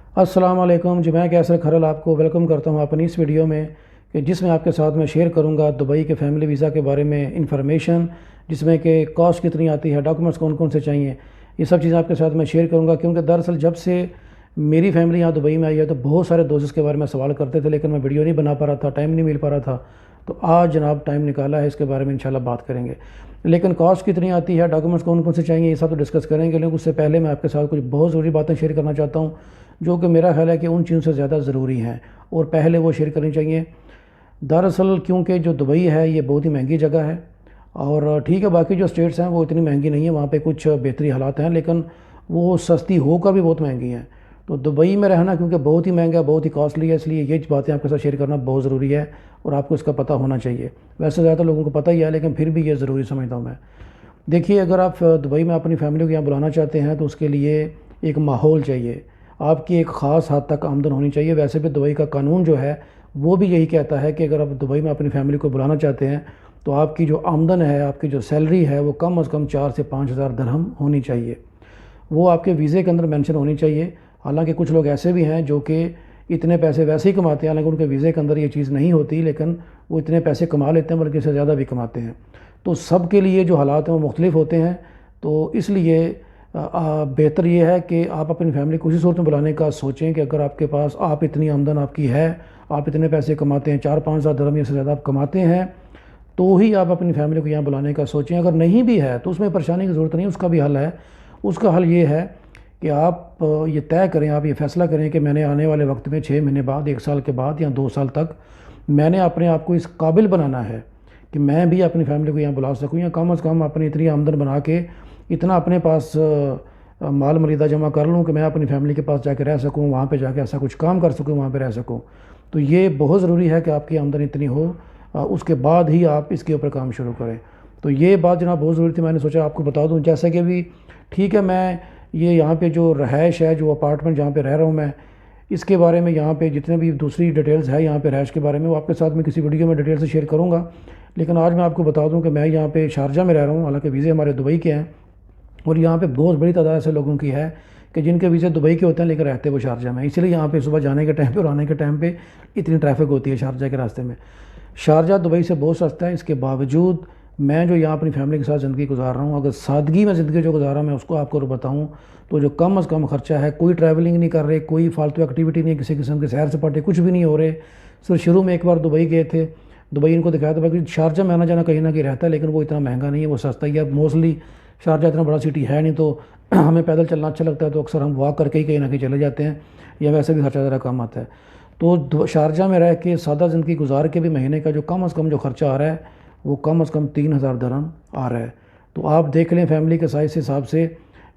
अस्सलाम वालेकुम जी। मैं कैसर खरल आपको वेलकम करता हूँ अपनी इस वीडियो में कि जिसमें आपके साथ मैं शेयर करूँगा दुबई के फैमिली वीज़ा के बारे में इंफॉर्मेशन, जिसमें कि कॉस्ट कितनी आती है, डॉक्यूमेंट्स कौन कौन से चाहिए, ये सब चीज़ें आपके साथ मैं शेयर करूँगा। क्योंकि दरअसल जब से मेरी फैमिली यहाँ दुबई में आई है तो बहुत सारे दोस्त इसके बारे में सवाल करते थे, लेकिन मैं वीडियो नहीं बना पा रहा था, टाइम नहीं मिल पा रहा था। तो आज जनाब टाइम निकाला है, इसके बारे में इंशाल्लाह बात करेंगे। लेकिन कॉस्ट कितनी आती है, डॉक्यूमेंट्स कौन कौन से चाहिए, ये सब तो डिस्कस करेंगे। लेकिन उससे पहले मैं आपके साथ कुछ बहुत ज़रूरी बातें शेयर करना चाहता हूँ, जो कि मेरा ख्याल है कि उन चीज़ों से ज़्यादा ज़रूरी हैं और पहले वो शेयर करनी चाहिए। दरअसल क्योंकि जो दुबई है ये बहुत ही महंगी जगह है, और ठीक है बाकी जो स्टेट्स हैं वो इतनी महंगी नहीं है, वहाँ पे कुछ बेहतरी हालात हैं, लेकिन वो सस्ती होकर भी बहुत महंगी हैं। तो दुबई में रहना क्योंकि बहुत ही महंगा, बहुत ही कॉस्टली है, इसलिए ये बातें आपके साथ शेयर करना बहुत ज़रूरी है और आपको इसका पता होना चाहिए। वैसे ज़्यादा लोगों को पता ही है, लेकिन फिर भी ये ज़रूरी समझता हूँ मैं। देखिए, अगर आप दुबई में अपनी फैमिली को यहाँ बुलाना चाहते हैं तो उसके लिए एक माहौल चाहिए, आपकी एक ख़ास हद तक आमदन होनी चाहिए। वैसे भी दुबई का कानून जो है वो भी यही कहता है कि अगर आप दुबई में अपनी फैमिली को बुलाना चाहते हैं तो आपकी जो आमदन है, आपकी जो सैलरी है, वो कम से कम 4 से 5 हज़ार दरहम होनी चाहिए। वो आपके वीज़े के अंदर मेंशन होनी चाहिए। हालांकि कुछ लोग ऐसे भी हैं जो कि इतने पैसे वैसे ही कमाते हैं, हालांकि उनके वीज़े के अंदर ये चीज़ नहीं होती, लेकिन वो इतने पैसे कमा लेते हैं, बल्कि इससे ज़्यादा भी कमाते हैं। तो सब के लिए जो हालात हैं वो मुख्तलिफ होते हैं। तो इसलिए बेहतर ये है कि आप अपनी फैमिली को उसी सूरत में बुलाने का सोचें कि अगर आपके पास आप इतनी आमदन आपकी है, आप इतने पैसे कमाते हैं, 4-5 हज़ार दरहम या से ज़्यादा आप कमाते हैं, तो ही आप अपनी फैमिली को यहाँ बुलाने का सोचें। अगर नहीं भी है तो उसमें परेशानी की ज़रूरत नहीं, उसका भी हल है। उसका हल ये है कि आप ये तय करें, आप ये फ़ैसला करें कि मैंने आने वाले वक्त में 6 महीने बाद, 1 साल के बाद या 2 साल तक मैंने अपने आप को इस काबिल बनाना है कि मैं भी अपनी फैमिली को यहाँ बुला सकूँ, या कम से कम अपनी इतनी आमदन बना के इतना अपने पास माल मरीदा जमा कर लूँ कि मैं अपनी फैमिली के पास जाके रह सकूँ, वहाँ पे जाके ऐसा कुछ काम कर सकूँ, वहाँ पे रह सकूँ। तो ये बहुत ज़रूरी है कि आपकी आमदन इतनी हो, उसके बाद ही आप इसके ऊपर काम शुरू करें। तो ये बात जनाब बहुत ज़रूरी थी, मैंने सोचा आपको बता दूँ। जैसे कि भी ठीक है, मैं ये यहाँ पे जो रहायश है, जो अपार्टमेंट जहाँ पे रह रहा हूँ मैं, इसके बारे में यहाँ पे जितने भी दूसरी डिटेल्स है यहाँ पे रहायश के बारे में, वो आपके साथ मैं किसी वीडियो में डिटेल से शेयर करूँगा। लेकिन आज मैं आपको बता दूँ कि मैं यहाँ पे शारजा में रह रहा हूँ, हालांकि वीज़े हमारे दुबई के हैं, और यहाँ पे बहुत बड़ी तादाद ऐसे लोगों की है कि जिनके वीज़े दुबई के होते हैं लेकर रहते हैं वो शारजा में। इसलिए यहाँ पे सुबह जाने के टाइम पे और आने के टाइम पे इतनी ट्रैफिक होती है शारजा के रास्ते में। शारजा दुबई से बहुत सस्ता है, इसके बावजूद मैं जो यहाँ अपनी फैमिली के साथ ज़िंदगी गुजार रहा हूँ, अगर सादगी में ज़िंदगी जो गुजारा मैं उसको आपको बताऊँ, तो जो कम से कम खर्चा है, कोई ट्रैवलिंग नहीं कर रहे, कोई फालतू एक्टिविटी नहीं, किसी किस्म के सैर सपाटे कुछ भी नहीं हो रहे। सिर्फ शुरू में एक बार दुबई गए थे, दुबई इनको दिखाया था, बाकी शारजा में आना जाना कहीं ना कहीं रहता है, लेकिन वो इतना महंगा नहीं है, वो सस्ता ही है। मोस्टली शारजा इतना बड़ा सिटी है नहीं, तो हमें पैदल चलना अच्छा लगता है, तो अक्सर हम वॉक करके ही कहीं ना कहीं चले जाते हैं, या वैसे भी खर्चा ज़रा कम आता है। तो शारजा में रह के सादा ज़िंदगी गुजार के भी महीने का जो कम से कम जो खर्चा आ रहा है वो कम से कम 3 हज़ार दरहम आ रहा है। तो आप देख लें फैमिली के साइज़ के हिसाब से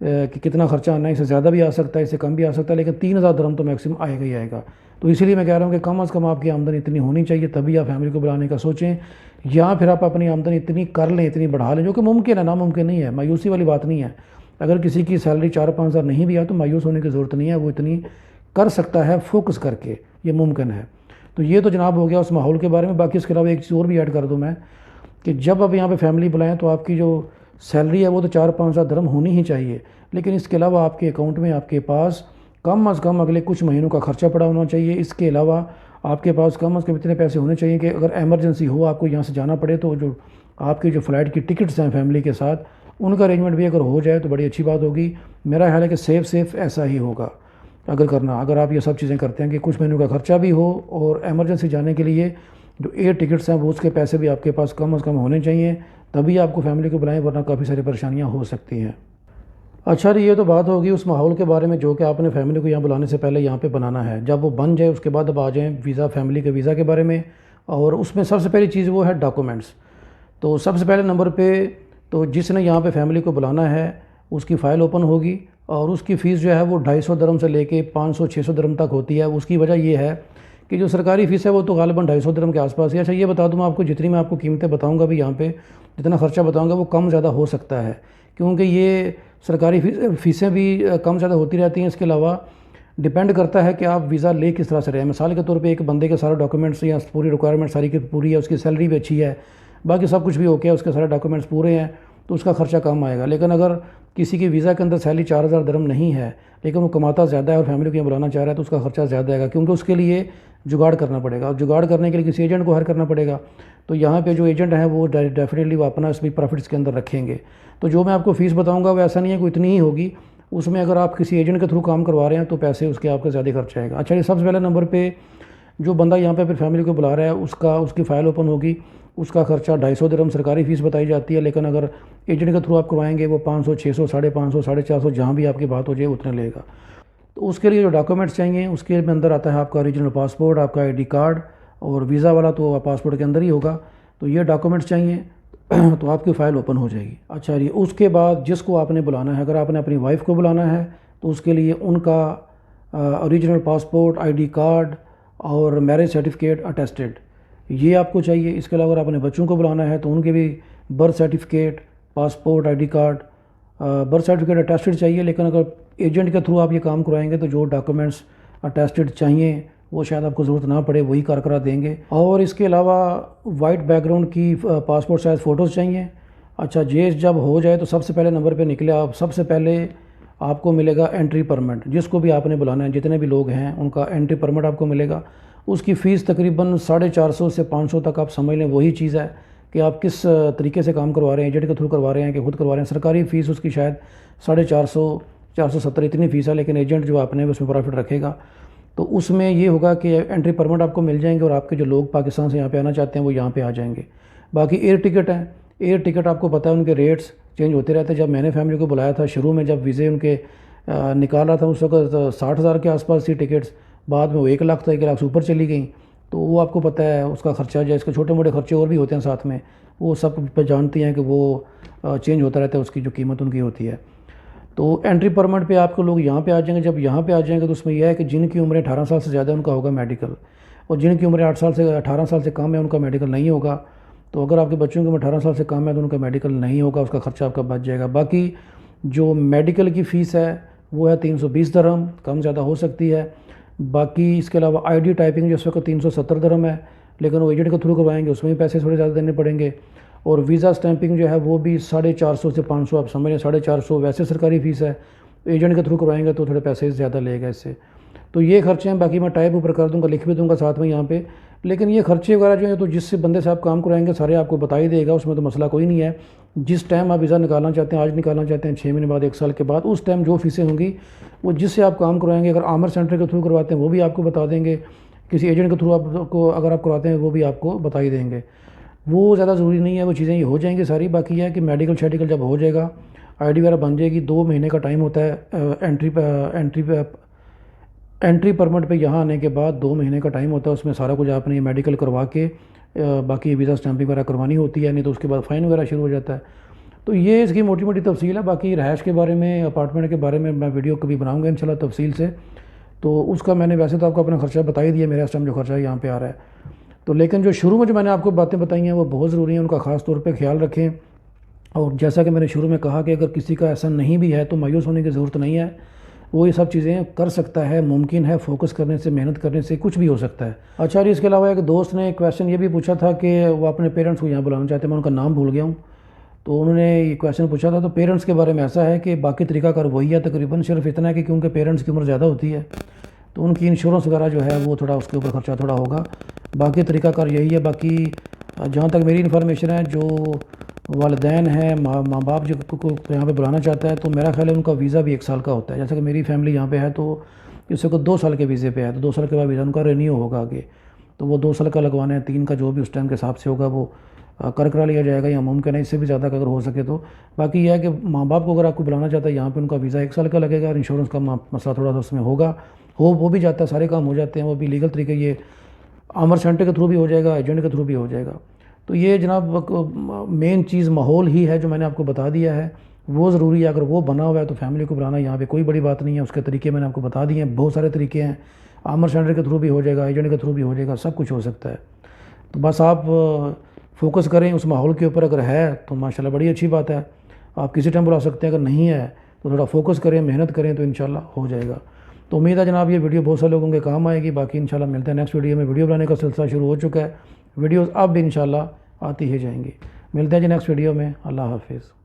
कि कितना खर्चा आना है। इससे ज़्यादा भी आ सकता है, इससे कम भी आ सकता है, लेकिन 3 हज़ार दरहम तो मैक्सिमम आएगा ही आएगा। तो इसीलिए मैं कह रहा हूँ कि कम से कम आपकी आमदन इतनी होनी चाहिए, तभी आप फैमिली को बुलाने का सोचें। या फिर आप अपनी आमदन इतनी कर लें, इतनी बढ़ा लें, जो कि मुमकिन है, नामुमकिन नहीं है, मायूसी वाली बात नहीं है। अगर किसी की सैलरी 4-5 हज़ार नहीं भी आए तो मायूस होने की ज़रूरत नहीं है, वो इतनी कर सकता है फोकस करके, ये मुमकिन है। तो ये तो जनाब हो गया उस माहौल के बारे में। बाकी इसके अलावा एक चीज़ और भी ऐड कर दूँ मैं, कि जब आप यहाँ पे फैमिली बुलाएं तो आपकी जो सैलरी है वो तो 4-5 हज़ार दरहम होनी ही चाहिए, लेकिन इसके अलावा आपके अकाउंट में आपके पास कम से कम अगले कुछ महीनों का खर्चा पड़ा होना चाहिए। इसके अलावा आपके पास कम से कम इतने पैसे होने चाहिए कि अगर एमरजेंसी हो, आपको यहाँ से जाना पड़े, तो जो आपकी जो फ़्लाइट की टिकट्स हैं फैमिली के साथ, उनका अरेंजमेंट भी अगर हो जाए तो बड़ी अच्छी बात होगी। मेरा ख्याल है कि सेफ़ ऐसा ही होगा अगर करना, अगर आप ये सब चीज़ें करते हैं कि कुछ महीनों का खर्चा भी हो और एमरजेंसी जाने के लिए जो एयर टिकट्स हैं वो उसके पैसे भी आपके पास कम से कम होने चाहिए, तभी आपको फैमिली को बुलाएं, वरना काफ़ी सारी परेशानियां हो सकती हैं। अच्छा जी, ये तो बात होगी उस माहौल के बारे में जो कि आपने फैमिली को यहाँ बुलाने से पहले यहाँ पे बनाना है। जब वो बन जाए उसके बाद अब आ जाएँ वीज़ा, फैमिली के वीज़ा के बारे में। और उसमें सबसे पहली चीज़ वो है डॉक्यूमेंट्स। तो सबसे पहले नंबर पे तो जिसने यहाँ पे फैमिली को बुलाना है उसकी फ़ाइल ओपन होगी, और उसकी फ़ीस जो है वो 250 दरहम से लेके 500-600 दरहम तक होती है। उसकी वजह ये है कि जो सरकारी फ़ीस है वो तो गालिबन 250 दरहम के आसपास है। अच्छा, ये बता दूँ मैं आपको, जितनी मैं आपको कीमतें बताऊँगा भी यहाँ पे, जितना खर्चा बताऊँगा वो कम ज़्यादा हो सकता है, क्योंकि ये सरकारी फ़ीसें भी कम ज़्यादा होती रहती हैं। इसके अलावा डिपेंड करता है कि आप वीज़ा ले किस तरह से रहे हैं। मिसाल के तौर पे एक बंदे के सारे डॉक्यूमेंट्स या पूरी रिक्वायरमेंट सारी की पूरी है, उसकी सैलरी भी अच्छी है, बाकी सब कुछ भी ओके है, उसके सारे डॉक्यूमेंट्स पूरे हैं, तो उसका ख़र्चा कम आएगा। लेकिन अगर किसी की वीज़ा के अंदर सैलरी 4000 दिरहम नहीं है लेकिन वो कमाता ज़्यादा है और फैमिली को यहाँ बुलाना चाह रहा है तो उसका ख़र्चा ज़्यादा आएगा, क्योंकि उसके लिए जुगाड़ करना पड़ेगा और जुगाड़ करने के लिए किसी एजेंट को हायर करना पड़ेगा। तो यहाँ पे जो एजेंट हैं वो डेफिनेटली वो अपना इसमें प्रॉफिट्स के अंदर रखेंगे। तो जो मैं आपको फ़ीस बताऊँगा वो ऐसा नहीं है कोई इतनी ही होगी, उसमें अगर आप किसी एजेंट के थ्रू काम करवा रहे हैं तो पैसे उसके आपका ज़्यादा खर्च आएगा। अच्छा, ये सबसे पहले नंबर पे जो बंदा यहाँ पे फिर फैमिली को बुला रहा है उसकी फ़ाइल ओपन होगी, उसका खर्चा 250 दिरहम सरकारी फ़ीस बताई जाती है। लेकिन अगर एजेंट के थ्रू आप करवाएंगे वो 500, 600, 550, 450 जहाँ भी आपकी बात हो जाए उतने लेगा। तो उसके लिए जो डॉक्यूमेंट्स चाहिए उसके अंदर आता है आपका ओरिजिनल पासपोर्ट, आपका ID कार्ड और वीज़ा वाला तो पासपोर्ट के अंदर ही होगा। तो ये डॉक्यूमेंट्स चाहिए तो आपकी फ़ाइल ओपन हो जाएगी। अच्छा जी, उसके बाद जिसको आपने बुलाना है, अगर आपने अपनी वाइफ को बुलाना है तो उसके लिए उनका ओरिजिनल पासपोर्ट, ID कार्ड और मैरिज सर्टिफिकेट अटेस्टेड ये आपको चाहिए। इसके अलावा अगर आपने बच्चों को बुलाना है तो उनके भी birth certificate, passport, ID card, birth certificate attested चाहिए। लेकिन अगर एजेंट के थ्रू आप ये काम करवाएंगे तो जो डॉक्यूमेंट्स अटेस्टेड चाहिए वो शायद आपको ज़रूरत ना पड़े, वही करा देंगे। और इसके अलावा वाइट बैकग्राउंड की पासपोर्ट साइज़ फ़ोटोज़ चाहिए। अच्छा, ये जब हो जाए तो सबसे पहले नंबर पे निकले आप, सबसे पहले आपको मिलेगा एंट्री परमिट। जिसको भी आपने बुलाना है, जितने भी लोग हैं उनका एंट्री परमिट आपको मिलेगा। उसकी फ़ीस तकरीबन 450 से 500 तक आप समझ लें। वही चीज़ है कि आप किस तरीके से काम करवा रहे हैं, एजेंट के थ्रू करवा रहे हैं कि खुद करवा रहे हैं। सरकारी फ़ीस उसकी शायद 450, 470 इतनी फ़ीस है, लेकिन एजेंट जो आपने उसमें प्रॉफिट रखेगा। तो उसमें ये होगा कि एंट्री परमिट आपको मिल जाएंगे और आपके जो लोग पाकिस्तान से यहाँ पे आना चाहते हैं वो यहाँ पे आ जाएंगे। बाकी एयर टिकट है, एयर टिकट आपको पता है उनके रेट्स चेंज होते रहते हैं। जब मैंने फैमिली को बुलाया था शुरू में, जब वीज़े उनके निकाला था उस वक्त 60,000 के आसपास थी टिकट्स, बाद में वो 1 लाख था, 1 लाख से ऊपर चली गई। तो वो आपको पता है उसका खर्चा जो है, इसके छोटे मोटे खर्चे और भी होते हैं साथ में, वो सब जानती हैं कि वो चेंज होता रहता है उसकी जो कीमत उनकी होती है। तो एंट्री परमिट पे आपको लोग यहाँ पे आ जाएंगे। जब यहाँ पे आ जाएंगे तो उसमें यह है कि जिनकी उम्रें 18 साल से ज़्यादा उनका होगा मेडिकल, और जिनकी उम्रें 18 साल से कम है उनका मेडिकल नहीं होगा। तो अगर आपके बच्चों की उम्र 18 साल से कम है तो उनका मेडिकल नहीं होगा, उसका खर्चा आपका बच जाएगा। बाकी जो मेडिकल की फ़ीस है वो है 320 दिरहम, कम ज़्यादा हो सकती है। बाकी इसके अलावा ID टाइपिंग जो इस वक्त 370 दिरहम है, लेकिन वो एजेंट के थ्रू करवाएंगे उसमें भी पैसे थोड़े ज़्यादा देने पड़ेंगे। और वीज़ा स्टैंपिंग जो है वो भी 450 से 500 आप समझ लें। 450 वैसे सरकारी फ़ीस है, एजेंट के थ्रू करवाएंगे तो थोड़े पैसे ज़्यादा लेगा इससे। तो ये खर्चे हैं। बाकी मैं टाइप ऊपर कर दूंगा, लिख भी दूंगा साथ में यहाँ पे। लेकिन ये खर्चे वगैरह जो है तो जिससे बंदे से आप काम कराएंगे सारे आपको बता ही देगा, उसमें तो मसला कोई नहीं है। जिस टाइम आप वीज़ा निकालना चाहते हैं, आज निकालना चाहते हैं, 6 महीने बाद, 1 साल के बाद, उस टाइम जो फ़ीसें होंगी वो जिससे आप काम करवाएंगे, अगर आमर सेंटर के थ्रू करवाते हैं वो भी आपको बता देंगे, किसी एजेंट के थ्रू आपको अगर आप करवाते हैं वो भी आपको बता ही देंगे। वो ज़्यादा ज़रूरी नहीं है, वो चीज़ें ये हो जाएंगी सारी। बाकी यह है कि मेडिकल शेडिकल जब हो जाएगा, ID वगैरह बन जाएगी, 2 महीने का टाइम होता है एंट्री परमिट पे यहाँ आने के बाद 2 महीने का टाइम होता है। उसमें सारा कुछ आपने मेडिकल करवा के बाकी वीज़ा स्टैंपिंग वगैरह करवानी होती है, नहीं तो उसके बाद फ़ाइन वगैरह शुरू हो जाता है। तो ये इसकी मोटी मोटी तफसील है। बाकी रहायश के बारे में, अपार्टमेंट के बारे में मैं वीडियो कभी बनाऊँगा इंशाल्लाह तफसील से। तो उसका मैंने वैसे तो आपको अपना खर्चा बता ही दिया, मेरा इस टाइम जो खर्चा यहाँ पे आ रहा है। तो लेकिन जो शुरू में जो मैंने आपको बातें बताई हैं वो बहुत ज़रूरी हैं, उनका ख़ास तौर पे ख्याल रखें। और जैसा कि मैंने शुरू में कहा कि अगर किसी का ऐसा नहीं भी है तो मायूस होने की ज़रूरत नहीं है, वो ये सब चीज़ें कर सकता है, मुमकिन है। फोकस करने से, मेहनत करने से कुछ भी हो सकता है। अच्छा जी, इसके अलावा एक दोस्त ने क्वेश्चन ये भी पूछा था कि वो अपने पेरेंट्स को यहाँ बुलाना चाहते हैं, मैं उनका नाम भूल गया हूँ। तो उन्होंने ये क्वेश्चन पूछा था। तो पेरेंट्स के बारे में ऐसा है कि बाकी तरीकाकार वही है तकरीबन, सिर्फ इतना है कि क्योंकि पेरेंट्स की उम्र ज़्यादा होती है तो उनकी इंश्योरेंस वगैरह जो है वो थोड़ा उसके ऊपर ख़र्चा थोड़ा होगा। बाकी तरीकाकार यही है। बाकी जहाँ तक मेरी इन्फॉर्मेशन है, जो वालिदैन हैं, माँ बाप जो को यहाँ पे बुलाना चाहता है, तो मेरा ख्याल है उनका वीज़ा भी 1 साल का होता है। जैसे कि मेरी फैमिली यहाँ पे है तो इस वक्त 2 साल के वीज़े पे है, तो 2 साल के बाद वीज़ा उनका रिन्यू होगा आगे। तो वो 2 साल का लगवाना है, 3 का जो भी उस टाइम के हिसाब से होगा वो करा लिया जाएगा, या मुमकिन है इससे भी ज़्यादा अगर हो सके तो। बाकी यह है कि माँ बाप को अगर आपको बुलाना चाहता है यहाँ पे, उनका वीज़ा 1 साल का लगेगा और इंश्योरेंस का मसला थोड़ा सा उसमें होगा। वो भी जाता है, सारे काम हो जाते हैं, वो भी लीगल तरीके, ये आमर सेंटर के थ्रू भी हो जाएगा, एजेंट के थ्रू भी हो जाएगा। तो ये जनाब मेन चीज़ माहौल ही है जो मैंने आपको बता दिया है, वो ज़रूरी है। अगर वो बना हुआ है तो फैमिली को बुलाना यहाँ पे कोई बड़ी बात नहीं है। उसके तरीके मैंने आपको बता दिए हैं, बहुत सारे तरीके हैं। आमर सेंटर के थ्रू भी हो जाएगा, एजेंट के थ्रू भी हो जाएगा, सब कुछ हो सकता है। तो बस आप फोकस करें उस माहौल के ऊपर। अगर है तो माशाल्लाह बड़ी अच्छी बात है, आप किसी टाइम बुला सकते हैं। अगर नहीं है तो थोड़ा फोकस करें, मेहनत करें, तो इंशाल्लाह हो जाएगा। तो उम्मीद है जनाब ये वीडियो बहुत सारे लोगों के काम आएगी। बाकी इंशाल्लाह मिलते हैं नेक्स्ट वीडियो में। वीडियो बनाने का सिलसिला शुरू हो चुका है, वीडियोज़ अब भी इंशाल्लाह आती ही जाएंगी। मिलते हैं जी नेक्स्ट वीडियो में। अल्लाह हाफिज़।